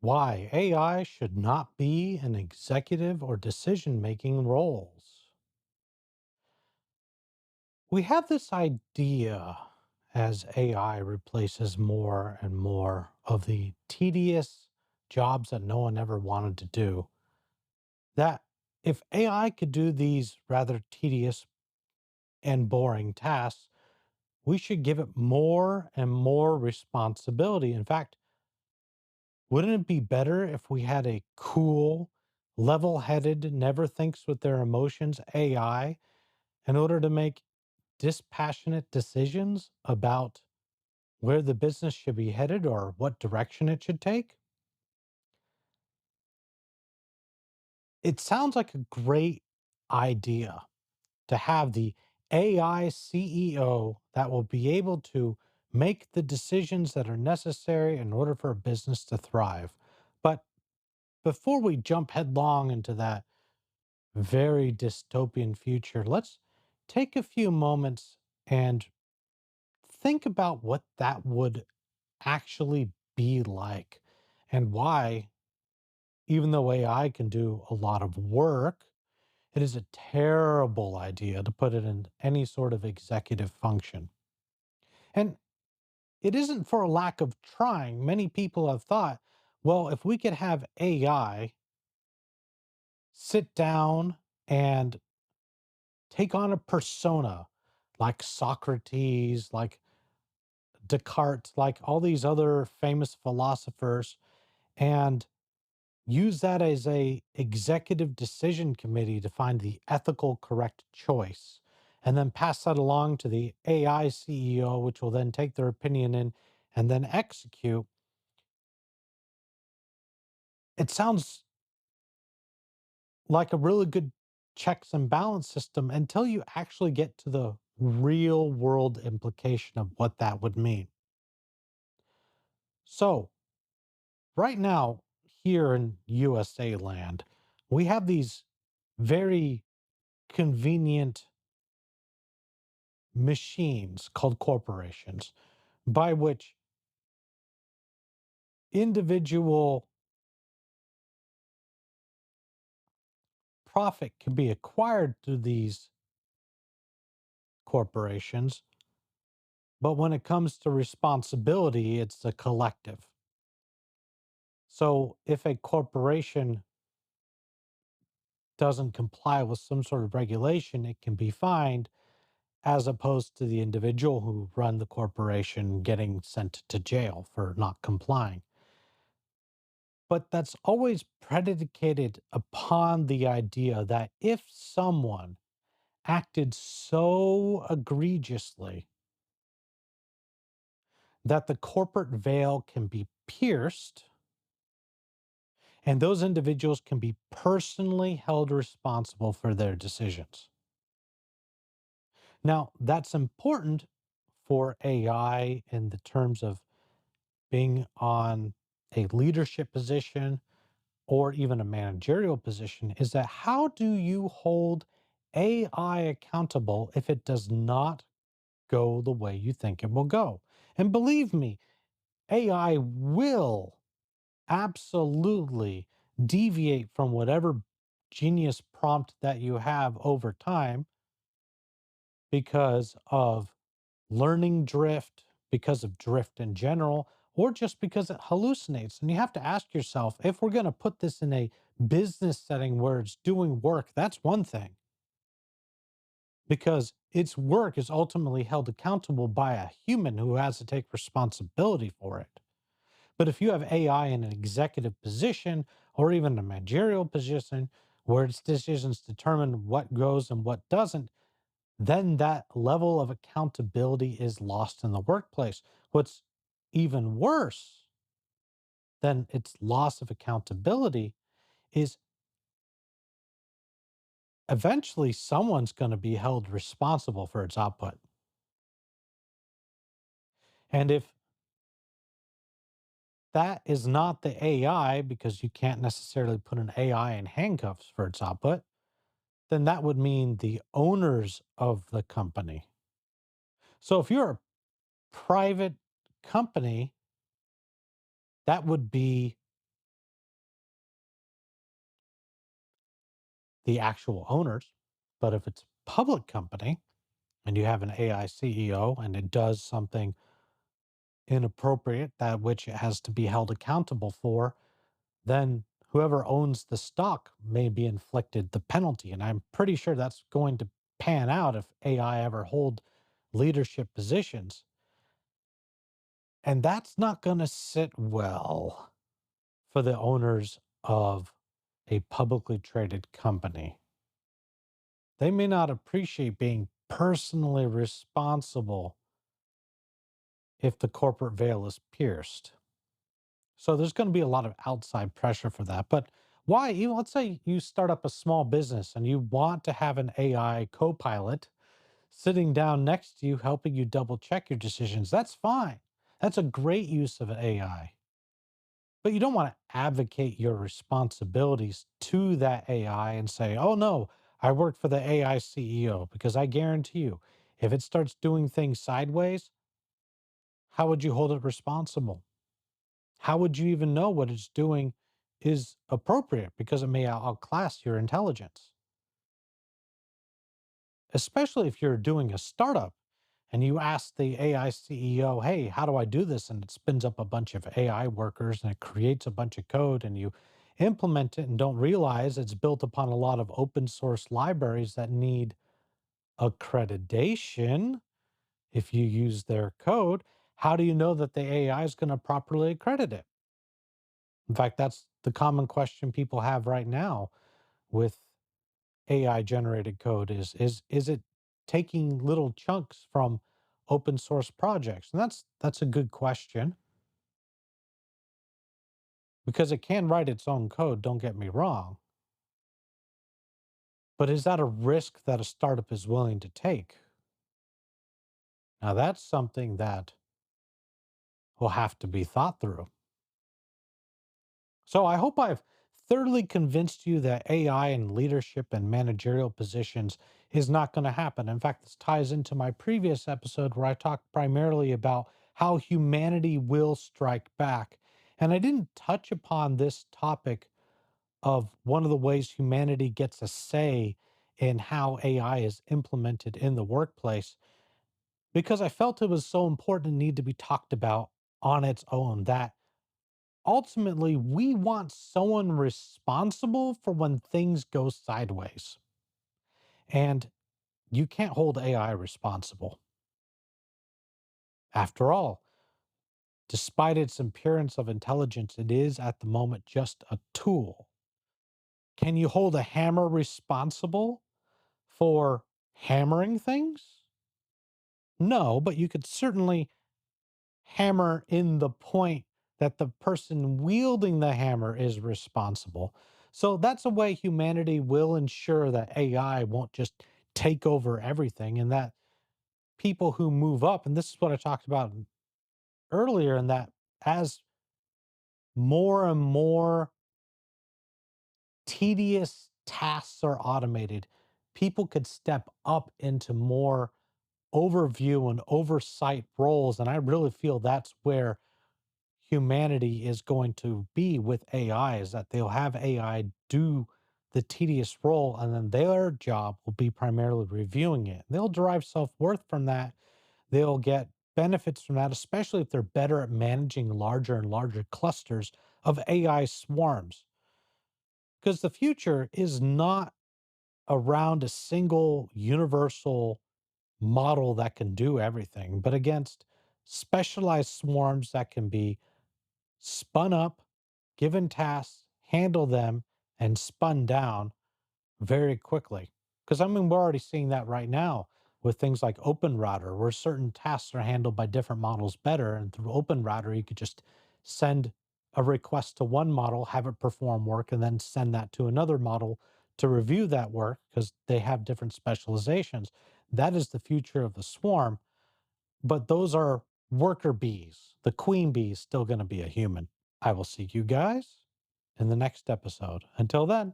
Why AI should not be in executive or decision making roles. We have this idea as AI replaces more and more of the tedious jobs that no one ever wanted to do, that if AI could do these rather tedious and boring tasks, we should give it more and more responsibility. In fact, wouldn't it be better if we had a cool, level headed, never thinks with their emotions AI in order to make dispassionate decisions about where the business should be headed or what direction it should take? It sounds like a great idea to have the AI CEO that will be able to make the decisions that are necessary in order for a business to thrive. But before we jump headlong into that very dystopian future, let's take a few moments and think about what that would actually be like and why, even though AI can do a lot of work, it is a terrible idea to put it in any sort of executive function. And it isn't for a lack of trying. Many people have thought, well, if we could have AI sit down and take on a persona like Socrates, like Descartes, like all these other famous philosophers, and use that as a executive decision committee to find the ethical correct choice, and then pass that along to the AI CEO, which will then take their opinion in and then execute. It sounds like a really good checks and balance system until you actually get to the real world implication of what that would mean. So, right now, here in USA land, we have these very convenient machines called corporations by which individual profit can be acquired through these corporations. But when it comes to responsibility, it's the collective. So if a corporation doesn't comply with some sort of regulation, it can be fined, as opposed to the individual who run the corporation getting sent to jail for not complying. But that's always predicated upon the idea that if someone acted so egregiously that the corporate veil can be pierced and those individuals can be personally held responsible for their decisions. Now, that's important for AI in the terms of being on a leadership position or even a managerial position, is that how do you hold AI accountable if it does not go the way you think it will go? And believe me, AI will absolutely deviate from whatever genius prompt that you have over time because of learning drift, because of drift in general, or just because it hallucinates. And you have to ask yourself, if we're going to put this in a business setting where it's doing work, that's one thing, because its work is ultimately held accountable by a human who has to take responsibility for it. But if you have AI in an executive position or even a managerial position where its decisions determine what goes and what doesn't, then that level of accountability is lost in the workplace. What's even worse than its loss of accountability is eventually someone's going to be held responsible for its output. And if that is not the AI, because you can't necessarily put an AI in handcuffs for its output, then that would mean the owners of the company. So if you're a private company, that would be the actual owners. But if it's a public company and you have an AI CEO and it does something inappropriate, that which it has to be held accountable for, then whoever owns the stock may be inflicted the penalty. And I'm pretty sure that's going to pan out if AI ever hold leadership positions. And that's not going to sit well for the owners of a publicly traded company. They may not appreciate being personally responsible if the corporate veil is pierced. So there's going to be a lot of outside pressure for that. But why? Let's say you start up a small business and you want to have an AI co pilot sitting down next to you, helping you double check your decisions. That's fine. That's a great use of an AI. But you don't want to advocate your responsibilities to that AI and say, oh no, I work for the AI CEO, because I guarantee you, if it starts doing things sideways, how would you hold it responsible? How would you even know what it's doing is appropriate, because it may outclass your intelligence? Especially if you're doing a startup and you ask the AI CEO, hey, how do I do this? And it spins up a bunch of AI workers and it creates a bunch of code, and you implement it and don't realize it's built upon a lot of open source libraries that need accreditation if you use their code. How do you know that the AI is going to properly accredit it? In fact, that's the common question people have right now with AI generated code is it taking little chunks from open source projects? And that's a good question, because it can write its own code, don't get me wrong. But is that a risk that a startup is willing to take? Now that's something that will have to be thought through. So I hope I've thoroughly convinced you that AI in leadership and managerial positions is not going to happen. In fact, this ties into my previous episode where I talked primarily about how humanity will strike back. And I didn't touch upon this topic of one of the ways humanity gets a say in how AI is implemented in the workplace, because I felt it was so important and need to be talked about on its own, that ultimately, we want someone responsible for when things go sideways. And you can't hold AI responsible. After all, despite its appearance of intelligence, it is at the moment just a tool. Can you hold a hammer responsible for hammering things? No, but you could certainly hammer in the point that the person wielding the hammer is responsible. So that's a way humanity will ensure that AI won't just take over everything, and that people who move up, and this is what I talked about earlier, and that as more and more tedious tasks are automated, people could step up into more overview and oversight roles. And I really feel that's where humanity is going to be with AI, is that they'll have AI do the tedious role, and then their job will be primarily reviewing it. They'll derive self-worth from that. They'll get benefits from that, especially if they're better at managing larger and larger clusters of AI swarms. Because the future is not around a single universal model that can do everything, but against specialized swarms that can be spun up, given tasks, handle them, and spun down very quickly. Because I mean, we're already seeing that right now with things like Open Router, where certain tasks are handled by different models better. And through Open Router, you could just send a request to one model, have it perform work, and then send that to another model to review that work, because they have different specializations. That is the future of the swarm. But those are worker bees. The queen bee is still going to be a human. I will see you guys in the next episode. Until then.